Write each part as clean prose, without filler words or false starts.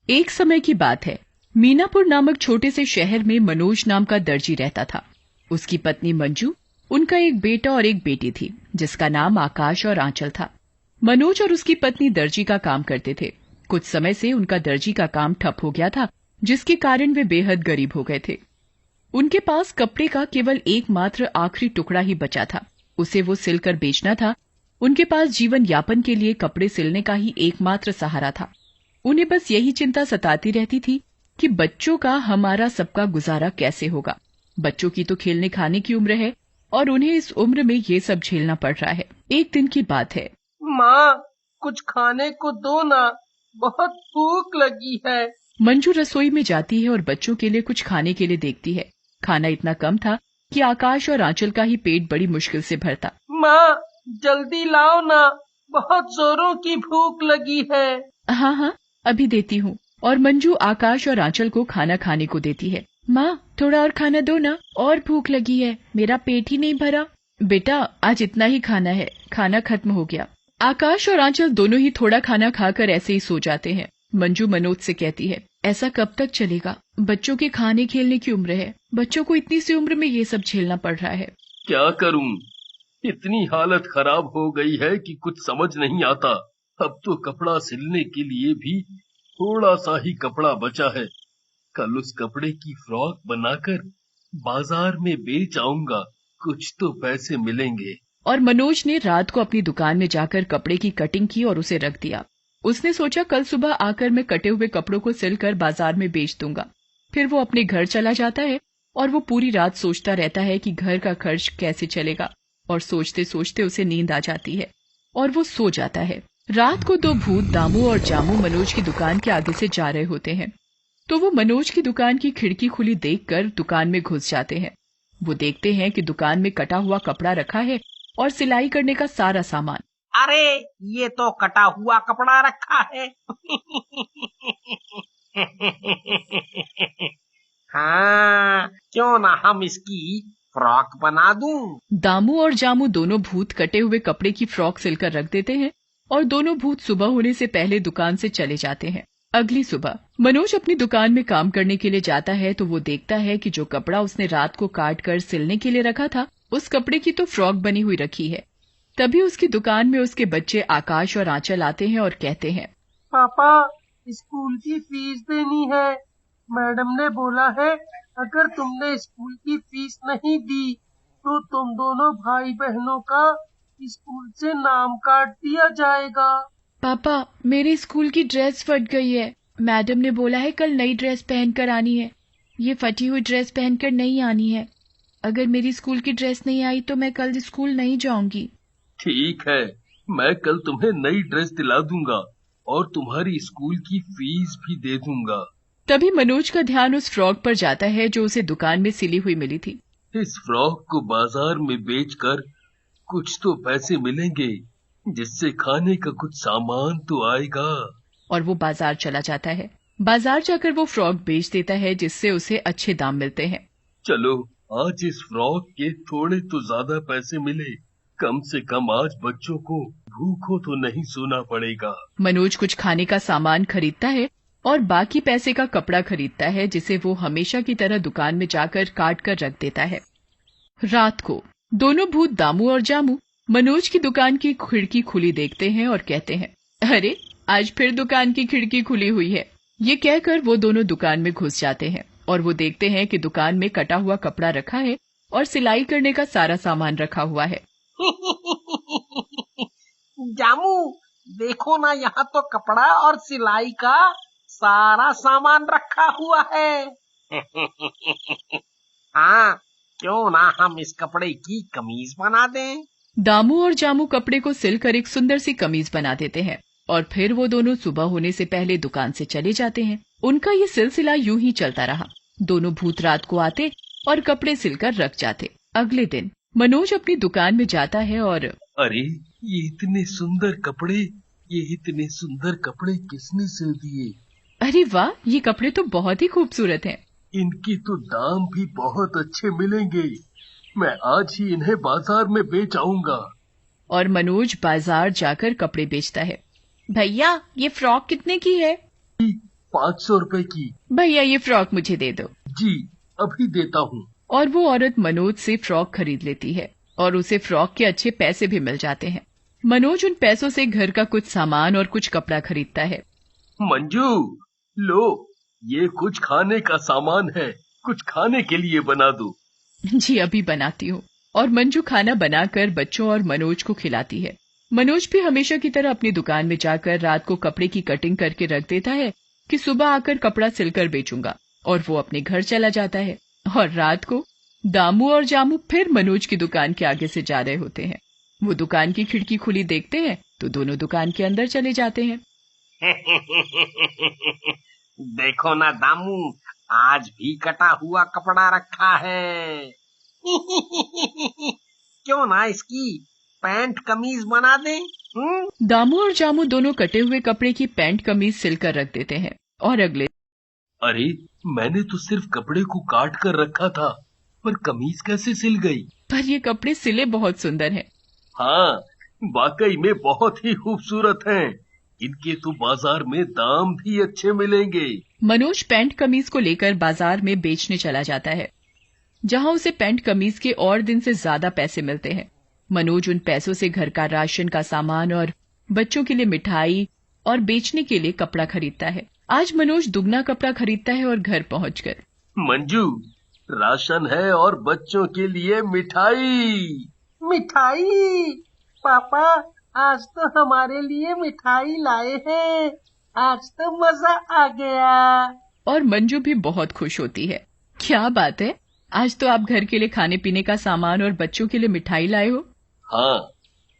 एक समय की बात है। मीनापुर नामक छोटे से शहर में मनोज नाम का दर्जी रहता था। उसकी पत्नी मंजू, उनका एक बेटा और एक बेटी थी जिसका नाम आकाश और आंचल था। मनोज और उसकी पत्नी दर्जी का काम करते थे। कुछ समय से उनका दर्जी का काम ठप हो गया था, जिसके कारण वे बेहद गरीब हो गए थे। उनके पास कपड़े का केवल एकमात्र आखिरी टुकड़ा ही बचा था। उसे वो सिलकर बेचना था। उनके पास जीवन यापन के लिए कपड़े सिलने का ही एकमात्र सहारा था। उन्हें बस यही चिंता सताती रहती थी कि बच्चों का, हमारा सबका गुजारा कैसे होगा। बच्चों की तो खेलने खाने की उम्र है और उन्हें इस उम्र में ये सब झेलना पड़ रहा है। एक दिन की बात है। माँ, कुछ खाने को दो ना, बहुत भूख लगी है। मंजू रसोई में जाती है और बच्चों के लिए कुछ खाने के लिए देखती है। खाना इतना कम था कि आकाश और आंचल का ही पेट बड़ी मुश्किल से भरता। माँ, जल्दी लाओ ना, बहुत जोरों की भूख लगी है। हाँ हाँ, अभी देती हूँ। और मंजू आकाश और आंचल को खाना खाने को देती है। माँ, थोड़ा और खाना दो ना, और भूख लगी है, मेरा पेट ही नहीं भरा। बेटा, आज इतना ही खाना है, खाना खत्म हो गया। आकाश और आंचल दोनों ही थोड़ा खाना खाकर ऐसे ही सो जाते हैं। मंजू मनोज से कहती है, ऐसा कब तक चलेगा? बच्चों के खाने खेलने की उम्र है, बच्चों को इतनी सी उम्र में ये सब झेलना पड़ रहा है। क्या करूं? इतनी हालत खराब हो गई है कि कुछ समझ नहीं आता। अब तो कपड़ा सिलने के लिए भी थोड़ा सा ही कपड़ा बचा है। कल उस कपड़े की फ्रॉक बनाकर बाजार में बेच आऊंगा, कुछ तो पैसे मिलेंगे। और मनोज ने रात को अपनी दुकान में जाकर कपड़े की कटिंग की और उसे रख दिया। उसने सोचा कल सुबह आकर मैं कटे हुए कपड़ों को सिलकर बाजार में बेच दूंगा। फिर वो अपने घर चला जाता है और वो पूरी रात सोचता रहता है कि घर का खर्च कैसे चलेगा। और सोचते सोचते उसे नींद आ जाती है और वो सो जाता है। रात को दो भूत दामू और जामू मनोज की दुकान के आगे से जा रहे होते हैं, तो वो मनोज की दुकान की खिड़की खुली देखकर दुकान में घुस जाते हैं। वो देखते हैं कि दुकान में कटा हुआ कपड़ा रखा है और सिलाई करने का सारा सामान। अरे, ये तो कटा हुआ कपड़ा रखा है। हाँ, क्यों ना हम इसकी फ्रॉक बना दूं। दामू और जामू दोनों भूत कटे हुए कपड़े की फ्रॉक सिलकर रख देते हैं और दोनों भूत सुबह होने से पहले दुकान से चले जाते हैं। अगली सुबह मनोज अपनी दुकान में काम करने के लिए जाता है तो वो देखता है कि जो कपड़ा उसने रात को काट कर सिलने के लिए रखा था, उस कपड़े की तो फ्रॉक बनी हुई रखी है। तभी उसकी दुकान में उसके बच्चे आकाश और आंचल आते हैं और कहते हैं, पापा, स्कूल की फीस देनी है। मैडम ने बोला है अगर तुमने स्कूल की फीस नहीं दी तो तुम दोनों भाई बहनों का स्कूल से नाम काट दिया जाएगा। पापा, मेरे स्कूल की ड्रेस फट गई है। मैडम ने बोला है कल नई ड्रेस पहनकर आनी है। ये फटी हुई ड्रेस पहनकर नहीं आनी है। अगर मेरी स्कूल की ड्रेस नहीं आई तो मैं कल स्कूल नहीं जाऊंगी। ठीक है, मैं कल तुम्हें नई ड्रेस दिला दूंगा और तुम्हारी स्कूल की फीस भी दे दूंगा। तभी मनोज का ध्यान उस फ्रॉक पर जाता है जो उसे दुकान में सिली हुई मिली थी। इस फ्रॉक को बाजार में बेचकर कुछ तो पैसे मिलेंगे, जिससे खाने का कुछ सामान तो आएगा। और वो बाजार चला जाता है। बाजार जाकर वो फ्रॉक बेच देता है जिससे उसे अच्छे दाम मिलते हैं। चलो, आज इस फ्रॉक के थोड़े तो ज्यादा पैसे मिले, कम से कम आज बच्चों को भूखों तो नहीं सोना पड़ेगा। मनोज कुछ खाने का सामान खरीदता है और बाकी पैसे का कपड़ा खरीदता है जिसे वो हमेशा की तरह दुकान में जाकर काट कर रख देता है। रात को दोनों भूत दामू और जामू मनोज की दुकान की खिड़की खुली देखते हैं और कहते हैं, अरे, आज फिर दुकान की खिड़की खुली हुई है। ये कहकर वो दोनों दुकान में घुस जाते हैं और वो देखते हैं कि दुकान में कटा हुआ कपड़ा रखा है और सिलाई करने का सारा सामान रखा हुआ है। जामू, देखो ना, यहाँ तो कपड़ा और सिलाई का सारा सामान रखा हुआ है। हाँ, क्यों ना हम इस कपड़े की कमीज बना दें। दामू और जामू कपड़े को सिलकर एक सुंदर सी कमीज बना देते हैं और फिर वो दोनों सुबह होने से पहले दुकान से चले जाते हैं। उनका ये सिलसिला यूं ही चलता रहा। दोनों भूत रात को आते और कपड़े सिलकर रख जाते। अगले दिन मनोज अपनी दुकान में जाता है और अरे, ये इतने सुंदर कपड़े किसने सिल दिए? अरे वाह, ये कपड़े तो बहुत ही खूबसूरत हैं। इनकी तो दाम भी बहुत अच्छे मिलेंगे। मैं आज ही इन्हें बाजार में बेच आऊंगा। और मनोज बाजार जाकर कपड़े बेचता है। भैया, ये फ्रॉक कितने की है? 500 रुपए की। भैया ये फ्रॉक मुझे दे दो। जी अभी देता हूँ। और वो औरत मनोज से फ्रॉक खरीद लेती है और उसे फ्रॉक के अच्छे पैसे भी मिल जाते हैं। मनोज उन पैसों से घर का कुछ सामान और कुछ कपड़ा खरीदता है। मंजू लो, ये कुछ खाने का सामान है, कुछ खाने के लिए बना दो। जी अभी बनाती हूँ। और मंजू खाना बनाकर बच्चों और मनोज को खिलाती है। मनोज भी हमेशा की तरह अपनी दुकान में जाकर रात को कपड़े की कटिंग करके रख देता है कि सुबह आकर कपड़ा सिलकर बेचूंगा, और वो अपने घर चला जाता है। और रात को दामू और जामू फिर मनोज की दुकान के आगे से जा रहे होते हैं। वो दुकान की खिड़की खुली देखते हैं तो दोनों दुकान के अंदर चले जाते हैं। देखो ना दामू, आज भी कटा हुआ कपड़ा रखा है। क्यों ना इसकी पैंट कमीज बना दे। दामू और जामू दोनों कटे हुए कपड़े की पैंट कमीज सिलकर रख देते हैं। और अगले अरे मैंने तो सिर्फ कपड़े को काट कर रखा था, पर कमीज कैसे सिल गई? पर ये कपड़े सिले बहुत सुंदर हैं। हाँ वाकई में बहुत ही खूबसूरत हैं। इनके तो बाजार में दाम भी अच्छे मिलेंगे। मनोज पैंट कमीज को लेकर बाजार में बेचने चला जाता है, जहां उसे पैंट कमीज के और दिन से ज्यादा पैसे मिलते हैं। मनोज उन पैसों से घर का राशन का सामान और बच्चों के लिए मिठाई और बेचने के लिए कपड़ा खरीदता है। आज मनोज दुगना कपड़ा खरीदता है और घर पहुंचकर मंजू राशन है और बच्चों के लिए मिठाई। मिठाई? पापा आज तो हमारे लिए मिठाई लाए हैं, आज तो मजा आ गया। और मंजू भी बहुत खुश होती है। क्या बात है, आज तो आप घर के लिए खाने पीने का सामान और बच्चों के लिए मिठाई लाए हो। हाँ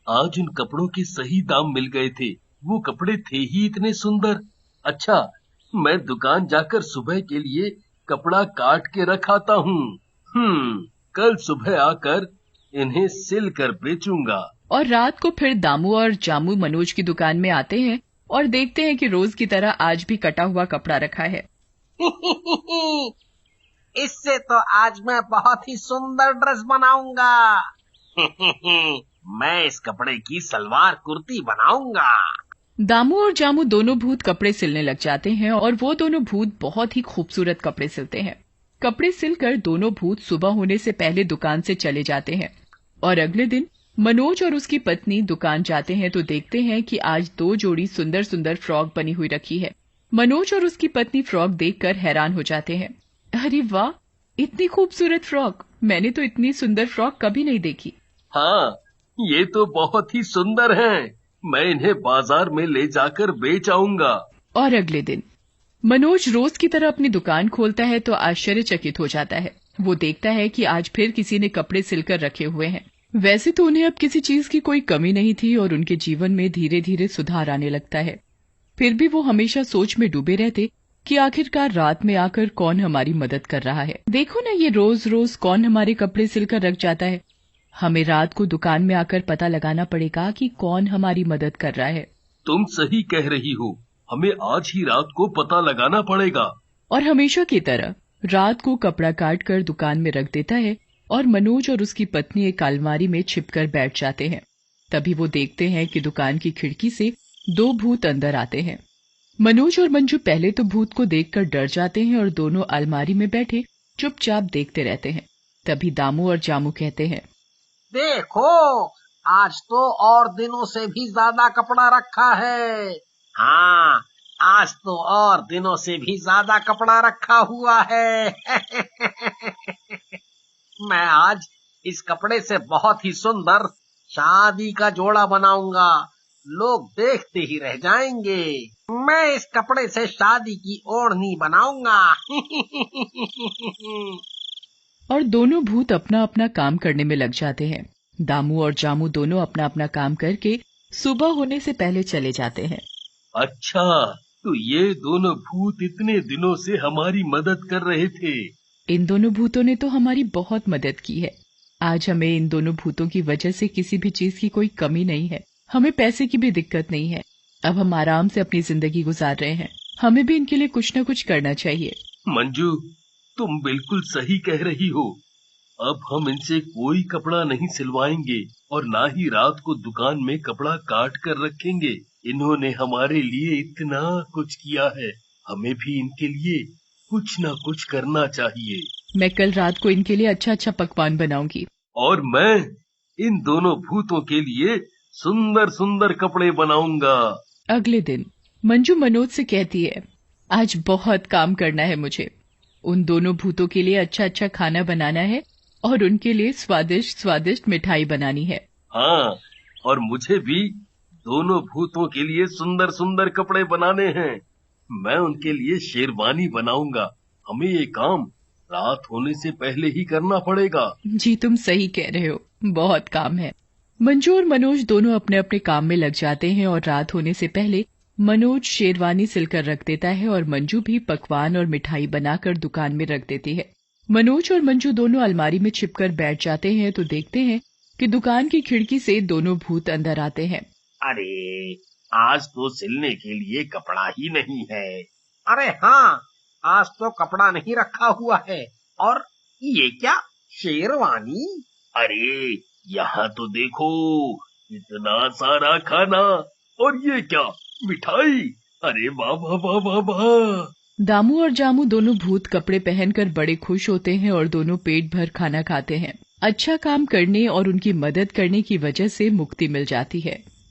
आज उन कपड़ों के सही दाम मिल गए थे, वो कपड़े थे ही इतने सुंदर। अच्छा मैं दुकान जाकर सुबह के लिए कपड़ा काट के रखाता हूँ। कल सुबह आकर इन्हें सिल कर बेचूंगा। और रात को फिर दामू और जामू मनोज की दुकान में आते हैं और देखते हैं कि रोज की तरह आज भी कटा हुआ कपड़ा रखा है। इससे तो आज मैं बहुत ही सुंदर ड्रेस बनाऊंगा। मैं इस कपड़े की सलवार कुर्ती बनाऊंगा। दामू और जामू दोनों भूत कपड़े सिलने लग जाते हैं और वो दोनों भूत बहुत ही खूबसूरत कपड़े सिलते हैं। कपड़े सिलकर दोनों भूत सुबह होने से पहले दुकान से चले जाते हैं। और अगले दिन मनोज और उसकी पत्नी दुकान जाते हैं तो देखते हैं कि आज 2 जोड़ी सुंदर सुंदर फ्रॉक बनी हुई रखी है। मनोज और उसकी पत्नी फ्रॉक देखकर हैरान हो जाते हैं। अरे वाह, इतनी खूबसूरत फ्रॉक, मैंने तो इतनी सुंदर फ्रॉक कभी नहीं देखी। हाँ ये तो बहुत ही सुंदर हैं, मैं इन्हें बाजार में ले जाकर बेच आऊंगा। और अगले दिन मनोज रोज की तरह अपनी दुकान खोलता है तो आश्चर्यचकित हो जाता है। वो देखता है कि आज फिर किसी ने कपड़े सिलकर रखे हुए हैं। वैसे तो उन्हें अब किसी चीज की कोई कमी नहीं थी और उनके जीवन में धीरे धीरे सुधार आने लगता है। फिर भी वो हमेशा सोच में डूबे रहते कि आखिरकार रात में आकर कौन हमारी मदद कर रहा है। देखो ना, ये रोज रोज कौन हमारे कपड़े सिलकर रख जाता है। हमें रात को दुकान में आकर पता लगाना पड़ेगा कि कौन हमारी मदद कर रहा है। तुम सही कह रही हो, हमें आज ही रात को पता लगाना पड़ेगा। और हमेशा की तरह रात को कपड़ा काट कर दुकान में रख देता है और मनोज और उसकी पत्नी एक अलमारी में छिपकर बैठ जाते हैं। तभी वो देखते हैं कि दुकान की खिड़की से 2 भूत अंदर आते हैं। मनोज और मंजू पहले तो भूत को देखकर डर जाते हैं और दोनों अलमारी में बैठे चुपचाप देखते रहते हैं। तभी दामू और जामू कहते हैं, देखो आज तो और दिनों से भी ज्यादा कपड़ा रखा है। हाँ आज तो और दिनों से भी ज्यादा कपड़ा रखा हुआ है। मैं आज इस कपड़े से बहुत ही सुंदर शादी का जोड़ा बनाऊंगा, लोग देखते ही रह जाएंगे। मैं इस कपड़े से शादी की ओढ़नी बनाऊंगा। और दोनों भूत अपना अपना काम करने में लग जाते हैं। दामू और जामू दोनों अपना अपना काम करके सुबह होने से पहले चले जाते हैं। अच्छा तो ये दोनों भूत इतने दिनों से हमारी मदद कर रहे थे। इन दोनों भूतों ने तो हमारी बहुत मदद की है। आज हमें इन दोनों भूतों की वजह से किसी भी चीज की कोई कमी नहीं है। हमें पैसे की भी दिक्कत नहीं है। अब हम आराम से अपनी जिंदगी गुजार रहे हैं। हमें भी इनके लिए कुछ न कुछ करना चाहिए। मंजू तुम बिल्कुल सही कह रही हो। अब हम इनसे कोई कपड़ा नहीं सिलवाएंगे और ना ही रात को दुकान में कपड़ा काट कर रखेंगे। इन्होंने हमारे लिए इतना कुछ किया है, हमें भी इनके लिए कुछ न कुछ करना चाहिए। मैं कल रात को इनके लिए अच्छा अच्छा पकवान बनाऊंगी। और मैं इन दोनों भूतों के लिए सुंदर सुंदर कपड़े बनाऊंगा। अगले दिन मंजू मनोज से कहती है, आज बहुत काम करना है मुझे। उन दोनों भूतों के लिए अच्छा अच्छा खाना बनाना है और उनके लिए स्वादिष्ट स्वादिष्ट मिठाई बनानी है। हाँ, और मुझे भी दोनों भूतों के लिए सुंदर सुंदर कपड़े बनाने हैं। मैं उनके लिए शेरवानी बनाऊंगा। हमें ये काम रात होने से पहले ही करना पड़ेगा। जी तुम सही कह रहे हो, बहुत काम है। मंजू और मनोज दोनों अपने अपने काम में लग जाते हैं और रात होने से पहले मनोज शेरवानी सिलकर रख देता है और मंजू भी पकवान और मिठाई बनाकर दुकान में रख देती है। मनोज और मंजू दोनों अलमारी में छिपकर बैठ जाते हैं तो देखते हैं कि दुकान की खिड़की से दोनों भूत अंदर आते हैं। अरे, आज तो सिलने के लिए कपड़ा ही नहीं है। अरे हाँ, आज तो कपड़ा नहीं रखा हुआ है। और ये क्या, शेरवानी? अरे, यहाँ तो देखो, इतना सारा खाना, और ये क्या, मिठाई। अरे वाह वाह वाह वाह वाह। दामू और जामू दोनों भूत कपड़े पहनकर बड़े खुश होते हैं और दोनों पेट भर खाना खाते हैं। अच्छा काम करने और उनकी मदद करने की वजह से मुक्ति मिल जाती है।